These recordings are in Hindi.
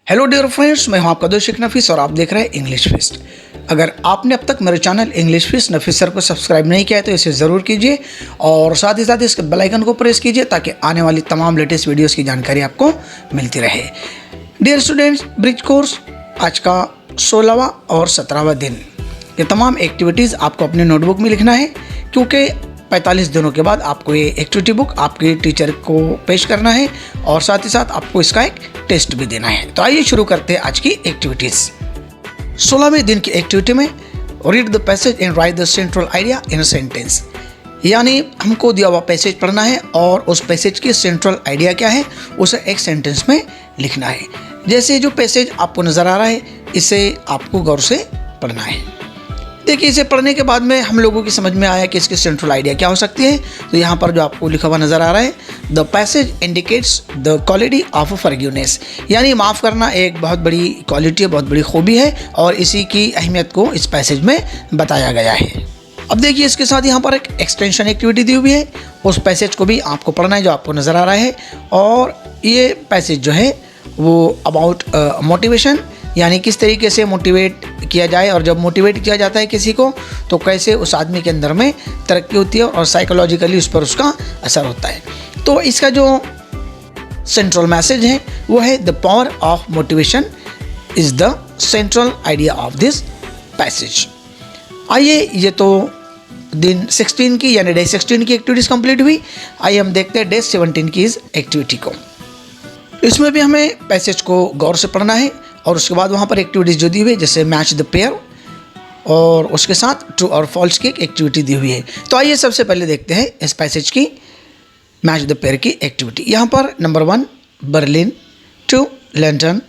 हेलो डियर फ्रेंड्स, मैं हूं आपका दोस्त शेख नफीस और आप देख रहे हैं इंग्लिश फीस्ट। अगर आपने अब तक मेरे चैनल इंग्लिश फीस्ट नफीस सर को सब्सक्राइब नहीं किया है तो इसे ज़रूर कीजिए और साथ ही साथ इसके बेल आइकन को प्रेस कीजिए ताकि आने वाली तमाम लेटेस्ट वीडियोस की जानकारी आपको मिलती रहे। डियर स्टूडेंट्स, ब्रिज कोर्स आज का 16वां और 17वां दिन। ये तमाम एक्टिविटीज़ आपको अपने नोटबुक में लिखना है क्योंकि 45 दिनों के बाद आपको ये एक्टिविटी बुक आपके टीचर को पेश करना है और साथ ही साथ आपको इसका एक टेस्ट भी देना है। तो आइए शुरू करते हैं आज की एक्टिविटीज़। 16वें दिन की एक्टिविटी में read the passage and right the central idea in a sentence, यानी हमको दिया हुआ पैसेज पढ़ना है और उस पैसेज की सेंट्रल आइडिया क्या है उसे एक सेंटेंस में लिखना है। जैसे जो पैसेज आपको नज़र आ रहा है इसे आपको गौर से पढ़ना है। देखिए, इसे पढ़ने के बाद में हम लोगों की समझ में आया कि इसकी सेंट्रल आइडिया क्या हो सकती है। तो यहाँ पर जो आपको लिखा हुआ नज़र आ रहा है, the passage indicates the quality of forgiveness, यानी माफ़ करना एक बहुत बड़ी क्वालिटी है, बहुत बड़ी खूबी है और इसी की अहमियत को इस पैसेज में बताया गया है। अब देखिए, इसके साथ यहाँ पर एक एक्सटेंशन एक्टिविटी दी हुई है, उस पैसेज को भी आपको पढ़ना है जो आपको नज़र आ रहा है। और ये पैसेज जो है वो अबाउट मोटिवेशन, यानी किस तरीके से मोटिवेट किया जाए और जब मोटिवेट किया जाता है किसी को तो कैसे उस आदमी के अंदर में तरक्की होती है और साइकोलॉजिकली उस पर उसका असर होता है। तो इसका जो सेंट्रल मैसेज है वो है the power of motivation is the central idea of this passage. आइए, ये तो दिन 16 की यानी डे 16 की एक्टिविटीज़ कंप्लीट हुई। आइए हम देखते हैं डे 17 की इस एक्टिविटी को। इसमें भी हमें पैसेज को गौर से पढ़ना है और उसके बाद वहाँ पर एक्टिविटीज़ जो दी हुई है जैसे मैच द पेयर और उसके साथ ट्रू और फॉल्स की एक एक्टिविटी दी हुई है। तो आइए सबसे पहले देखते हैं इस पैसेज की मैच द पेयर की एक्टिविटी। यहाँ पर number 1 Berlin, 2 London,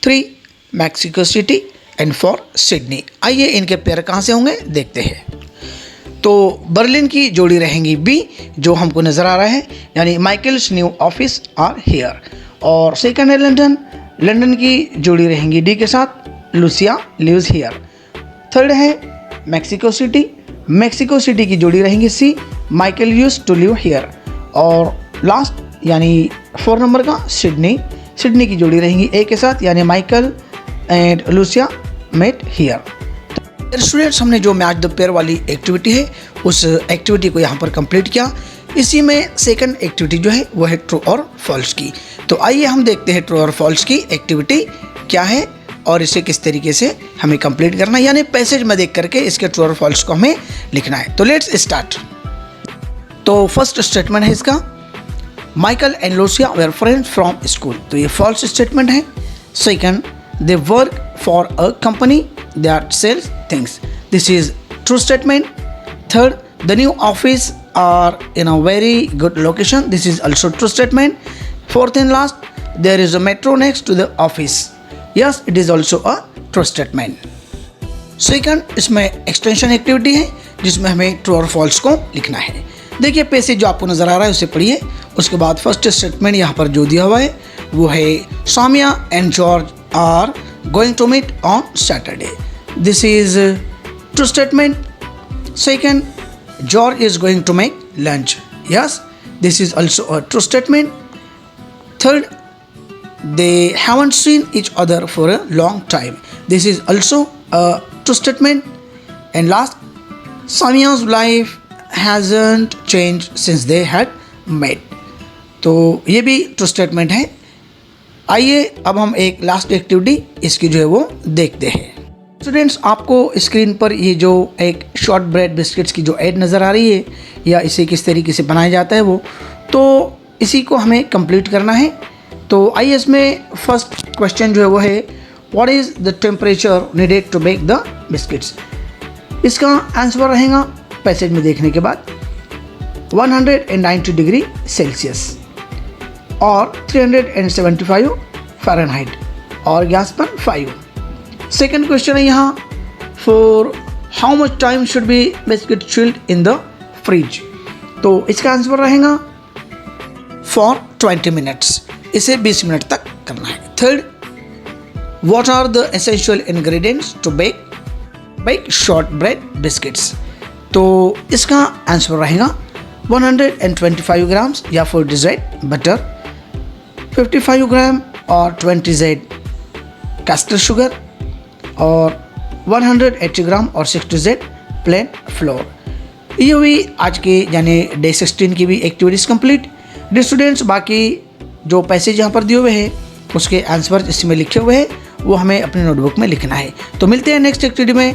3 Mexico city and 4 Sydney. आइए इनके पेयर कहाँ से होंगे देखते हैं। तो बर्लिन की जोड़ी रहेंगी बी, जो हमको नज़र आ रहा है, यानी Michael's new office are here. और सेकंड है लंदन, लंदन की जोड़ी रहेंगी डी के साथ, लूसिया लिव्स हियर। थर्ड है मैक्सिको सिटी, मैक्सिको सिटी की जोड़ी रहेंगी C, Michael used to live here. और लास्ट यानी 4 नंबर का सिडनी, सिडनी की जोड़ी रहेंगी ए के साथ, यानी Michael and Lucia met here. Students, हमने जो मैच द पेयर वाली एक्टिविटी है उस एक्टिविटी को यहाँ पर कंप्लीट किया। इसी में सेकंड एक्टिविटी जो है वो है ट्रू और फॉल्स की। तो आइए हम देखते हैं ट्रू और फॉल्स की एक्टिविटी क्या है और इसे किस तरीके से हमें कंप्लीट करना है, यानी पैसेज में देख करके इसके ट्रू और फॉल्स को हमें लिखना है। तो लेट्स स्टार्ट। तो फर्स्ट स्टेटमेंट है इसका, Michael and Lucia were friends from school. तो ये फॉल्स स्टेटमेंट है। Second, they work for a company that sells things. This is true statement. Third, the new office are in a very good location. This is also true statement. Fourth and last, there is a metro next to the office. Yes, it is also a true statement. Second, इसमें एक्सटेंशन एक्टिविटी है जिसमें हमें ट्रू और फॉल्स को लिखना है। देखिए, पैसेज जो आपको नज़र आ रहा है उसे पढ़िए। उसके बाद फर्स्ट स्टेटमेंट यहाँ पर जो दिया हुआ है वो है Samia and George are going to meet on Saturday. This is true statement. Second, George is going to make lunch. Yes, this is also a true statement. Third, they haven't seen each other for a long time. This is also a true statement. And last, Samia's life hasn't changed since they had met. तो ये भी ट्रू स्टेटमेंट है। आइए अब हम एक लास्ट एक्टिविटी इसकी जो है वो देखते हैं। स्टूडेंट्स, आपको स्क्रीन पर ये जो एक शॉर्ट ब्रेड बिस्किट्स की जो ऐड नज़र आ रही है या इसे किस तरीके से बनाया जाता है वो, तो इसी को हमें कंप्लीट करना है। तो आइए इसमें फर्स्ट क्वेश्चन जो है वो है, what is the temperature needed to bake the biscuits. इसका आंसर रहेगा पैसेज में देखने के बाद 190 डिग्री सेल्सियस और 375 फ़ारेनहाइट और गैस पर 5। सेकेंड क्वेश्चन है यहाँ, for how much time should be biscuit chilled in the fridge. तो इसका आंसर रहेगा फॉर 20 मिनट्स, इसे 20 मिनट तक करना है। Third, what are the essential ingredients to bake short bread biscuits. तो इसका आंसर रहेगा 125 ग्राम्स या 40 Z बटर, 55 ग्राम और 20 Z कैस्टर शुगर और 180 ग्राम और 60 प्लेन फ्लोर। ये हुई आज की यानी डे 16 की भी एक्टिविटीज़ कंप्लीट। डे स्टूडेंट्स, बाकी जो पैसेज यहाँ पर दिए हुए हैं उसके आंसर इसमें लिखे हुए हैं, वो हमें अपनी नोटबुक में लिखना है। तो मिलते हैं नेक्स्ट एक्टिविटी में,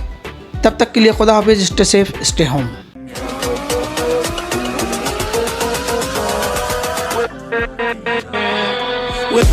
तब तक के लिए खुदा हाफिज़, stay safe, stay home. With